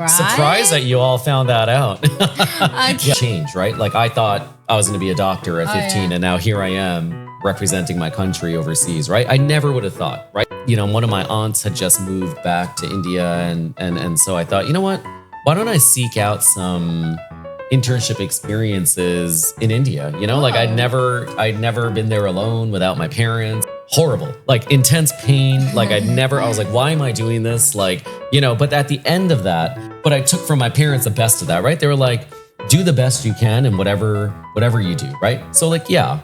Surprised that you all found that out. Okay. Change, right? Like I thought I was going to be a doctor at 15 and now here I am representing my country overseas, right? I never would have thought, right? You know, one of my aunts had just moved back to India and so I thought, you know what? Why don't I seek out some internship experiences in India? You know, like I'd never been there alone without my parents. Horrible, like intense pain. Like I was like, why am I doing this? Like, you know, but at the end of that, but I took from my parents the best of that, right? They were like, do the best you can in whatever you do, right? So like, yeah.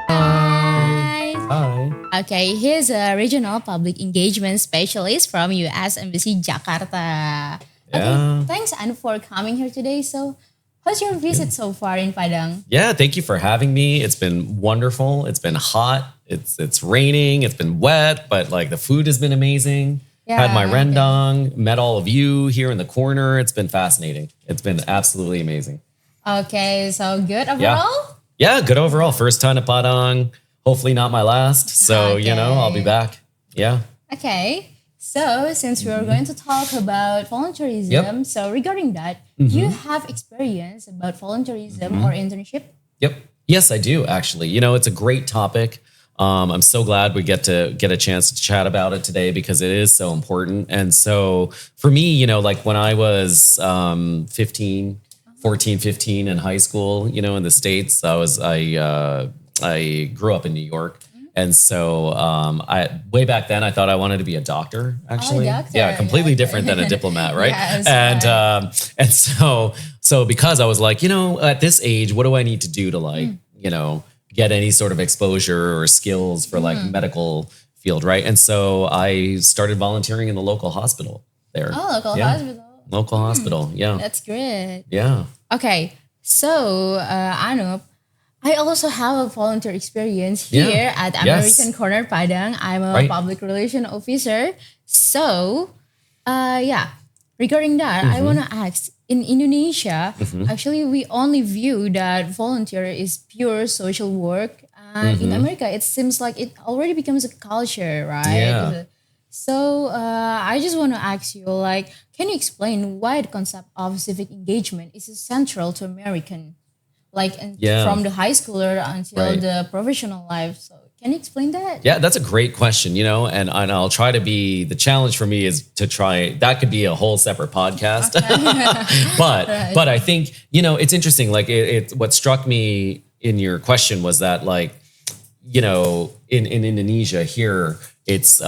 Hi. Okay, here's a regional public engagement specialist from US Embassy Jakarta. Okay, thanks Anup for coming here today. So, how's your visit so far in Padang? Yeah, thank you for having me. It's been wonderful. It's been hot. It's raining. It's been wet, but like the food has been amazing. Had my rendang, met all of you here in the corner. It's been fascinating. It's been absolutely amazing. Okay, so good overall? Yeah, good overall. First time to Padang. Hopefully not my last. So, you know, I'll be back. Yeah. Okay. So, since we're going to talk about volunteerism, so regarding that, do you have experience about volunteerism or internship? Yep. Yes, I do actually. You know, it's a great topic. I'm so glad we get a chance to chat about it today because it is so important. And so for me, you know, like when I was 14, 15 in high school, you know, in the States, I grew up in New York. And so way back then, I thought I wanted to be a doctor, actually. Yeah, completely different than a diplomat, right? And so because I was like, you know, at this age, what do I need to do to like, you know, get any sort of exposure or skills for like medical field, right? And so I started volunteering in the local hospital there. Oh, local hospital. Local hospital, yeah. That's great. Yeah. Okay, so Anup, I also have a volunteer experience here at American Corner Padang. I'm a public relation officer. So, regarding that, I want to ask, in Indonesia, actually, we only view that volunteer is pure social work. And in America, it seems like it already becomes a culture, right? Yeah. So I just want to ask you, like, can you explain why the concept of civic engagement is central to American, like from the high schooler until the professional life? So can you explain that? Yeah, that's a great question, you know, and I'll try to be, the challenge for me is to try, that could be a whole separate podcast. But I think, you know, it's interesting. Like what struck me in your question was that like, you know, in Indonesia here, it's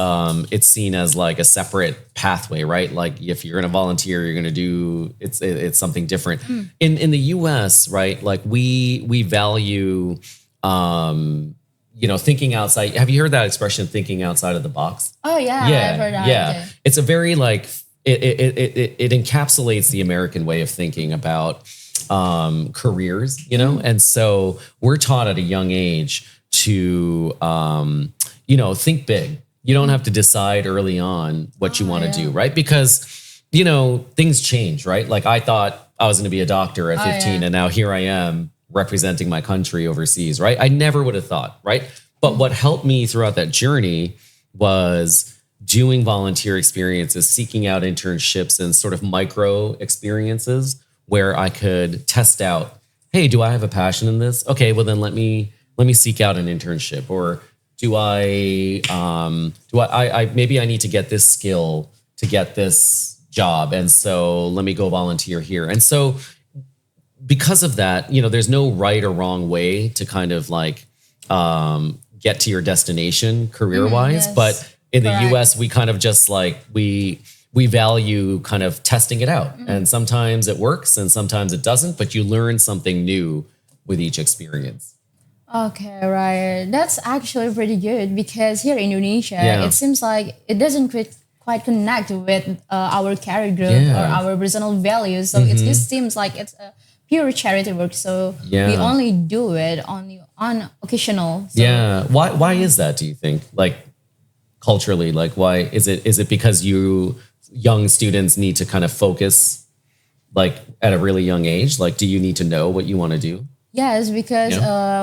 seen as like a separate pathway, right? Like if you're going to volunteer, you're going to do, it's something different. In the US, right? Like we value, you know, thinking outside. Have you heard that expression, thinking outside of the box? Oh yeah, I've heard that. Yeah. It's a very like, it encapsulates the American way of thinking about careers, you know? And so we're taught at a young age to, you know, think big. You don't have to decide early on what you want to do, right? Because, you know, things change, right? Like I thought I was going to be a doctor at 15 and now here I am representing my country overseas, right? I never would have thought, right? But what helped me throughout that journey was doing volunteer experiences, seeking out internships and sort of micro experiences where I could test out, hey, do I have a passion in this? Okay, well then let me seek out an internship. Or do I maybe I need to get this skill to get this job. And so let me go volunteer here. And so because of that, you know, there's no right or wrong way to kind of like get to your destination career-wise. But in the US, we kind of just like, we value kind of testing it out. And sometimes it works and sometimes it doesn't, but you learn something new with each experience. Okay, right. That's actually pretty good because here in Indonesia, it seems like it doesn't quite connect with our career growth or our personal values. So it just seems like it's a pure charity work. So we only do it on occasional. So. Why is that, do you think? Like culturally, like why is it because young students need to kind of focus like at a really young age? Like, do you need to know what you want to do? Yes, because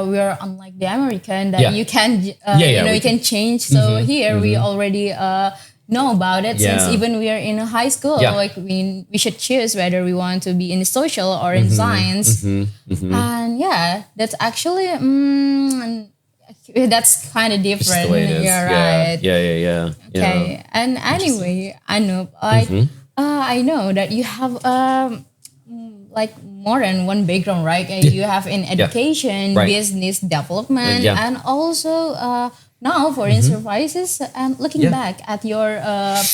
we are unlike the American that you can, you can change. So here we already know about it since even we are in a high school. Like we should choose whether we want to be in social or in science. And that's actually that's kind of different. Just the way it is. You're right. Yeah. Okay. And anyway, Anup, like I know that you have like more than one background, right? You have in education, business development, and also now foreign services. And looking back at your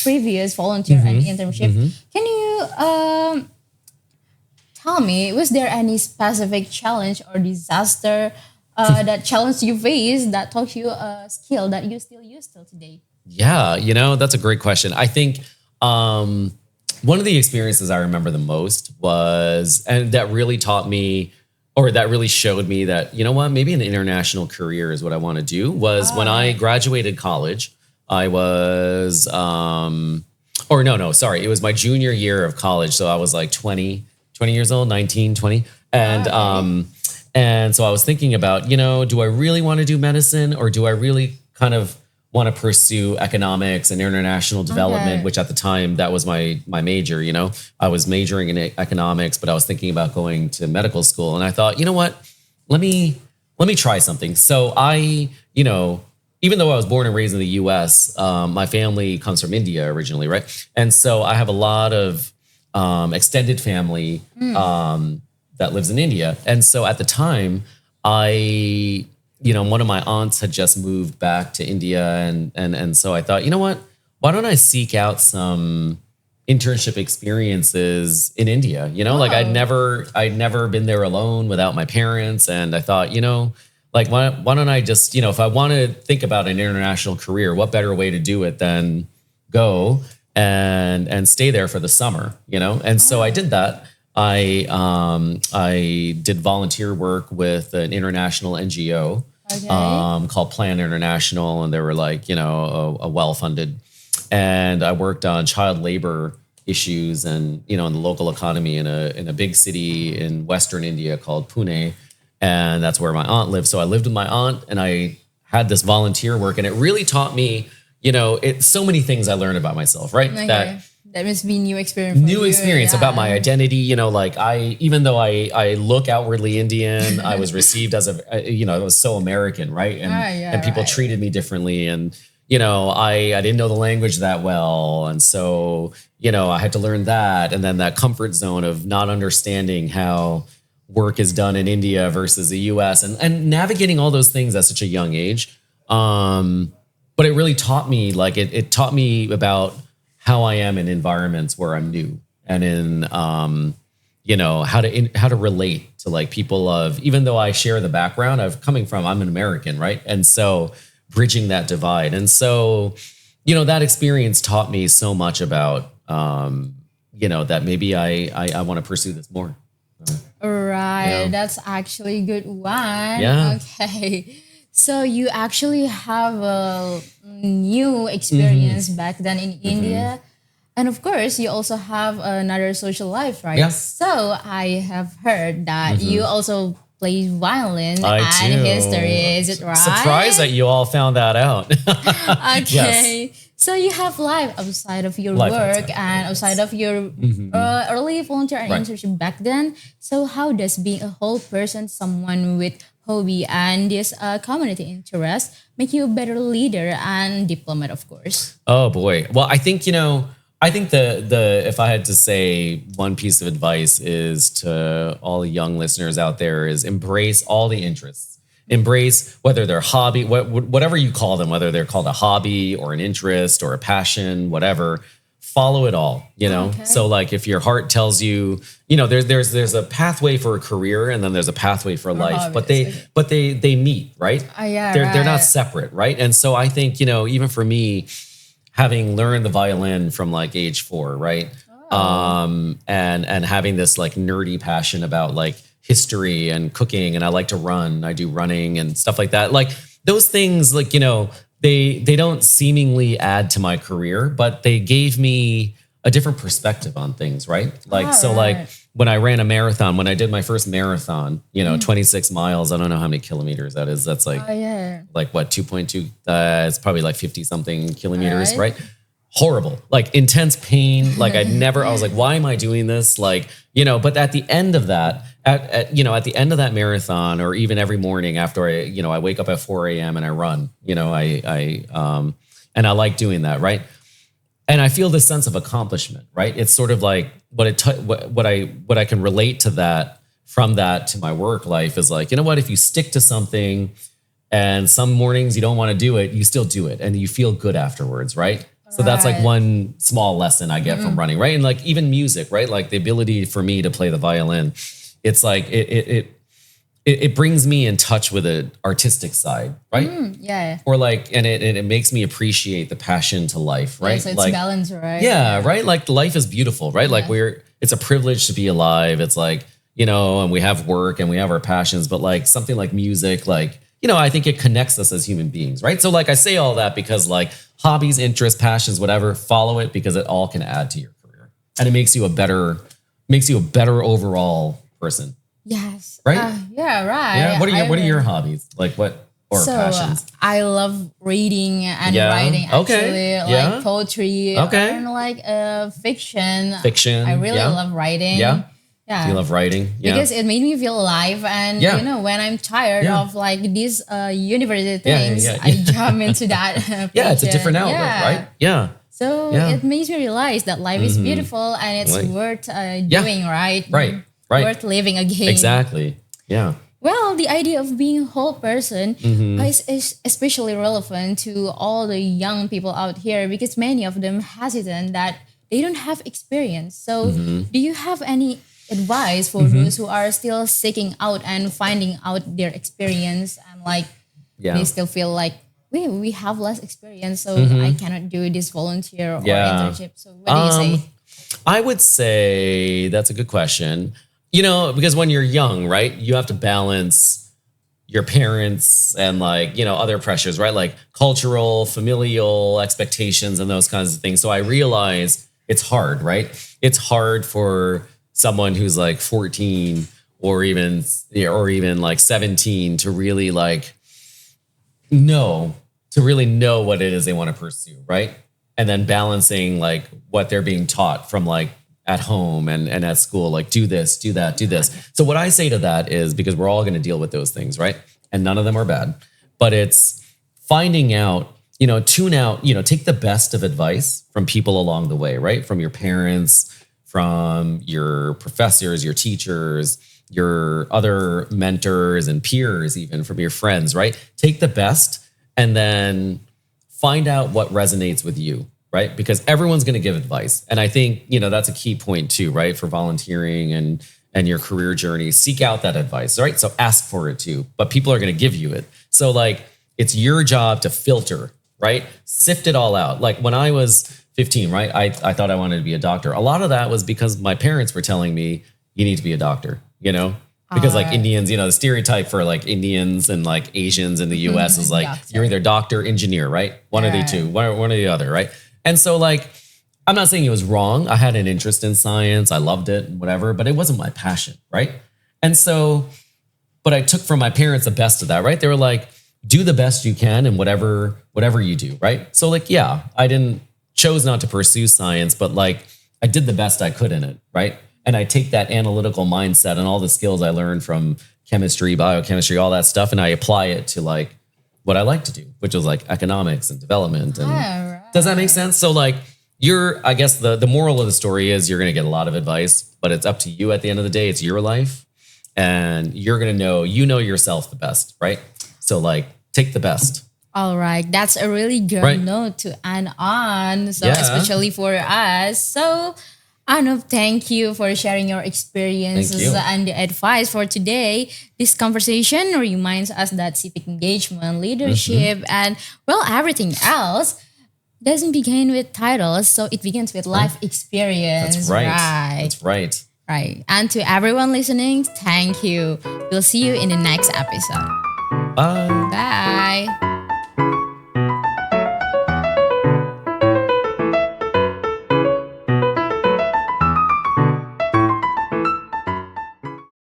previous volunteer and internship, can you tell me, was there any specific challenge or disaster that challenge you faced that taught you a skill that you still use till today? Yeah, that's a great question. I think one of the experiences I remember the most was, and that really taught me, or that really showed me that, maybe an international career is what I want to do, was when I graduated college. I was, it was my junior year of college. So I was like 20 years old, 19, 20. And so I was thinking about, do I really want to do medicine, or do I really kind of want to pursue economics and international development, which at the time that was my major. I was majoring in economics, but I was thinking about going to medical school, and I thought, you know what, let me try something. So I, even though I was born and raised in the U.S., my family comes from India originally, right? And so I have a lot of extended family that lives in India, and so at the time one of my aunts had just moved back to India, and so I thought, you know what, why don't I seek out some internship experiences in India? Like I'd never been there alone without my parents, and I thought, like why don't I just, if I want to think about an international career, what better way to do it than go and stay there for the summer, And so I did that. I did volunteer work with an international NGO called Plan International, and they were like, a well-funded. And I worked on child labor issues and, in the local economy in a big city in Western India called Pune. And that's where my aunt lived. So I lived with my aunt, and I had this volunteer work, and it really taught me, so many things I learned about myself, right? Okay. That must be new experience. About my identity, like even though I look outwardly Indian, I was received as I was so American, right? And people treated me differently, and I didn't know the language that well, and so I had to learn that, and then that comfort zone of not understanding how work is done in India versus the U.S. and navigating all those things at such a young age. But it really taught me, it taught me about how I am in environments where I'm new, and in how to relate to like people of, even though I share the background I'm an American, right? And so bridging that divide, and so that experience taught me so much about that maybe I want to pursue this more. Right, that's actually a good one. Yeah. Okay. So you actually have a new experience back then in India. And of course, you also have another social life, right? Yeah. So I have heard that you also play violin I and do. history. Is it right? Surprised that you all found that out. Okay. Yes. So you have life outside of your work and outside of your early volunteer and internship back then. So how does being a whole person, someone with hobby and this community interest, make you a better leader and diplomat, of course? Oh boy. Well, I think, I think the if I had to say one piece of advice is to all the young listeners out there is embrace all the interests. Embrace whether they're hobby, whatever you call them, whether they're called a hobby or an interest or a passion, whatever. Follow it all, Okay. So like if your heart tells you, there's a pathway for a career and then there's a pathway for life, but they meet, right? They're not separate, right? And so I think, even for me, having learned the violin from like age 4, right? And having this like nerdy passion about like history and cooking, and I like to run. I do running and stuff like that. Like those things, like, they don't seemingly add to my career, but they gave me a different perspective on things, right? Like, so like when I ran a marathon, when I did my first marathon, 26 miles, I don't know how many kilometers that is. That's like, like what, 2.2, it's probably like 50 something kilometers, right? Horrible, like intense pain. Like I was like, why am I doing this? Like, but at the end of that, at the end of that marathon, or even every morning after I wake up at 4 a.m. and I run, and I like doing that, right? And I feel this sense of accomplishment, right? It's sort of like what I can relate to that, from that to my work life is like, if you stick to something and some mornings you don't want to do it, you still do it and you feel good afterwards, right? So that's like one small lesson I get from running, right? And like even music, right? Like the ability for me to play the violin, it's like it brings me in touch with an artistic side, right? Or like, and it makes me appreciate the passion to life, right? So it's like, balance, right? Yeah, right? Like life is beautiful, right? Like it's a privilege to be alive. It's like, and we have work and we have our passions, but like something like music, like, I think it connects us as human beings, right? So like I say all that because like hobbies, interests, passions, whatever, follow it because it all can add to your career. And it makes you a better overall person. Yes. Right? Right. Yeah. What are your hobbies? Like what, or passions? I love reading and writing, actually. Like poetry and like fiction. I really love writing. Yeah. Do you love writing? Yeah. Because it made me feel alive. And, when I'm tired of like these university things, I jump into that. It's a different outlet, right? Yeah. So it makes me realize that life is beautiful and it's worth doing, right? Right. Worth living again. Exactly. Yeah. Well, the idea of being a whole person is especially relevant to all the young people out here because many of them hesitant that they don't have experience. So do you have any advice for those who are still seeking out and finding out their experience and like they still feel like we have less experience, so I cannot do this volunteer or internship. So what do you say? I would say that's a good question. Because when you're young, right, you have to balance your parents and like, other pressures, right? Like cultural, familial expectations and those kinds of things. So I realize it's hard, right? It's hard for someone who's like 14 or even like 17 to really like know what it is they want to pursue, right? And then balancing like what they're being taught from like at home and at school, like do this, do that, do this. So what I say to that is, because we're all going to deal with those things, right? And none of them are bad, but it's finding out, tune out, take the best of advice from people along the way, right? From your parents, from your professors, your teachers, your other mentors and peers, even from your friends, right? Take the best and then find out what resonates with you, right? Because everyone's going to give advice. And I think, that's a key point too, right? For volunteering and your career journey, seek out that advice, right? So ask for it too, but people are going to give you it. So like, it's your job to filter, right? Sift it all out. Like when I was 15, right? I thought I wanted to be a doctor. A lot of that was because my parents were telling me, you need to be a doctor, because like Indians, the stereotype for like Indians and like Asians in the US is like, you're either doctor, engineer, right? One of the two, one or the other, right? And so like, I'm not saying it was wrong. I had an interest in science. I loved it and whatever, but it wasn't my passion, right? And so, but I took from my parents the best of that, right? They were like, do the best you can in whatever you do, right? So like, I chose not to pursue science, but like I did the best I could in it, right? And I take that analytical mindset and all the skills I learned from chemistry, biochemistry, all that stuff, and I apply it to like what I like to do, which is like economics and development. And does that make sense? So like I guess the moral of the story is you're going to get a lot of advice, but it's up to you at the end of the day. It's your life and you're going to know yourself the best, right? So like take the best. All right. That's a really good note to end on. So especially for us. So Anup, thank you for sharing your experiences and the advice for today. This conversation reminds us that civic engagement, leadership, and everything else doesn't begin with titles. So it begins with life experience. That's right. That's right. Right. And to everyone listening, thank you. We'll see you in the next episode. Bye. Bye.